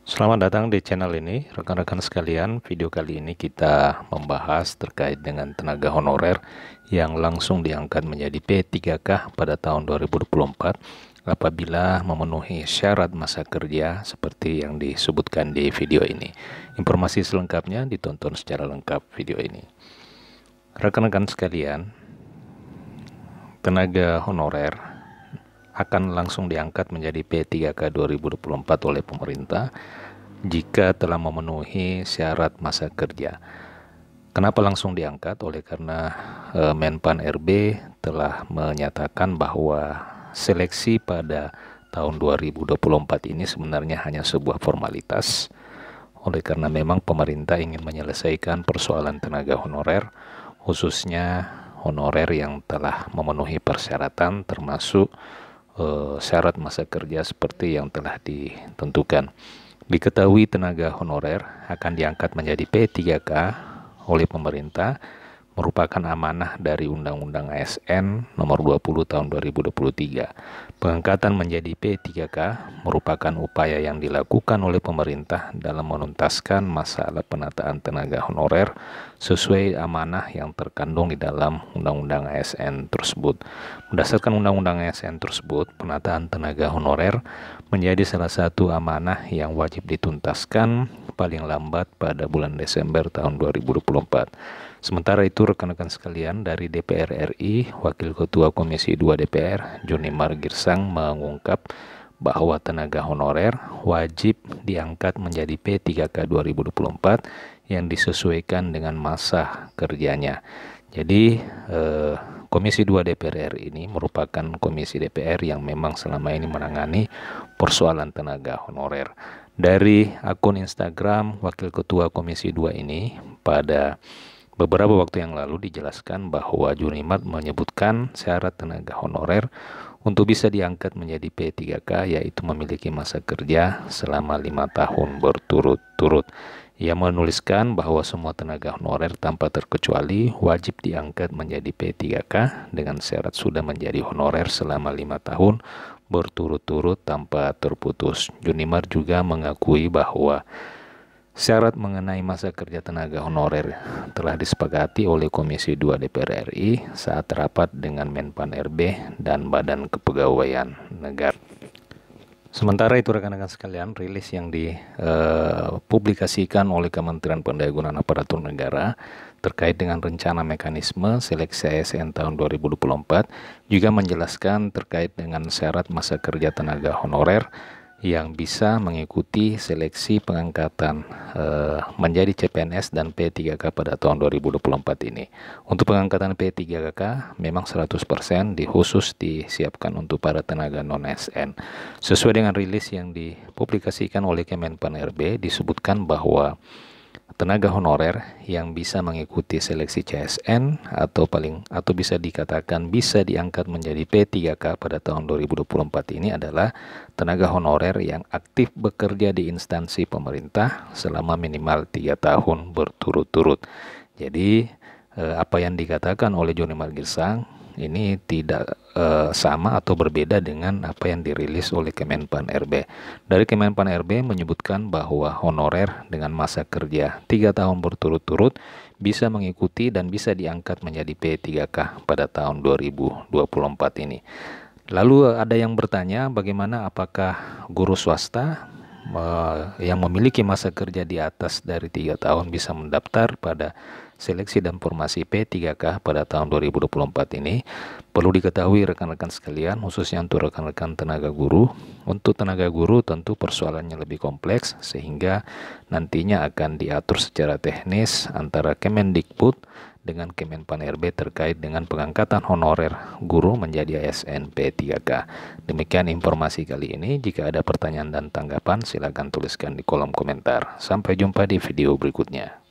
Selamat datang di channel ini, rekan-rekan sekalian. Video kali ini kita membahas terkait dengan tenaga honorer yang langsung diangkat menjadi P3K pada tahun 2024 apabila memenuhi syarat masa kerja seperti yang disebutkan di video ini. Informasi selengkapnya ditonton secara lengkap video ini. Rekan-rekan sekalian, tenaga honorer akan langsung diangkat menjadi P3K 2024 oleh pemerintah jika telah memenuhi syarat masa kerja. Kenapa langsung diangkat? Oleh karena Menpan RB telah menyatakan bahwa seleksi pada tahun 2024 ini sebenarnya hanya sebuah formalitas. Oleh karena memang pemerintah ingin menyelesaikan persoalan tenaga honorer, khususnya honorer yang telah memenuhi persyaratan termasuk syarat masa kerja seperti yang telah ditentukan. Diketahui tenaga honorer akan diangkat menjadi P3K oleh pemerintah merupakan amanah dari Undang-Undang ASN Nomor 20 Tahun 2023. Pengangkatan menjadi P3K merupakan upaya yang dilakukan oleh pemerintah dalam menuntaskan masalah penataan tenaga honorer sesuai amanah yang terkandung di dalam Undang-Undang ASN tersebut. Berdasarkan Undang-Undang ASN tersebut, penataan tenaga honorer menjadi salah satu amanah yang wajib dituntaskan paling lambat pada bulan Desember tahun 2024. Sementara itu, rekan-rekan sekalian, dari DPR RI, Wakil Ketua Komisi 2 DPR, Junimar Girsang mengungkap bahwa tenaga honorer wajib diangkat menjadi P3K 2024 yang disesuaikan dengan masa kerjanya. Jadi, Komisi 2 DPR RI ini merupakan komisi DPR yang memang selama ini menangani persoalan tenaga honorer. Dari akun Instagram Wakil Ketua Komisi 2 ini pada beberapa waktu yang lalu dijelaskan bahwa Junimar menyebutkan syarat tenaga honorer untuk bisa diangkat menjadi P3K yaitu memiliki masa kerja selama 5 tahun berturut-turut. Ia menuliskan bahwa semua tenaga honorer tanpa terkecuali wajib diangkat menjadi P3K dengan syarat sudah menjadi honorer selama 5 tahun berturut-turut tanpa terputus. Junimar juga mengakui bahwa syarat mengenai masa kerja tenaga honorer telah disepakati oleh Komisi 2 DPR RI saat rapat dengan Menpan RB dan Badan Kepegawaian Negara. Sementara itu, rekan-rekan sekalian, rilis yang dipublikasikan oleh Kementerian Pendayagunaan Aparatur Negara terkait dengan rencana mekanisme seleksi ASN tahun 2024 juga menjelaskan terkait dengan syarat masa kerja tenaga honorer yang bisa mengikuti seleksi pengangkatan menjadi CPNS dan P3K pada tahun 2024 ini. Untuk pengangkatan P3K memang 100% khusus disiapkan untuk para tenaga non-ASN. Sesuai dengan rilis yang dipublikasikan oleh Kemenpan RB, disebutkan bahwa tenaga honorer yang bisa mengikuti seleksi CSN atau bisa dikatakan bisa diangkat menjadi P3K pada tahun 2024 ini adalah tenaga honorer yang aktif bekerja di instansi pemerintah selama minimal 3 tahun berturut-turut. Jadi apa yang dikatakan oleh Junimar Girsang ini tidak sama atau berbeda dengan apa yang dirilis oleh Kemenpan RB. Dari Kemenpan RB menyebutkan bahwa honorer dengan masa kerja 3 tahun berturut-turut bisa mengikuti dan bisa diangkat menjadi P3K pada tahun 2024 ini. Lalu ada yang bertanya, bagaimana apakah guru swasta yang memiliki masa kerja di atas dari 3 tahun bisa mendaftar pada seleksi dan formasi P3K pada tahun 2024 ini? Perlu diketahui rekan-rekan sekalian, khususnya untuk rekan-rekan tenaga guru. Untuk tenaga guru tentu persoalannya lebih kompleks sehingga nantinya akan diatur secara teknis antara Kemendikbud dengan Kemenpan RB terkait dengan pengangkatan honorer guru menjadi ASN P3K. Demikian informasi kali ini. Jika ada pertanyaan dan tanggapan, silakan tuliskan di kolom komentar. Sampai jumpa di video berikutnya.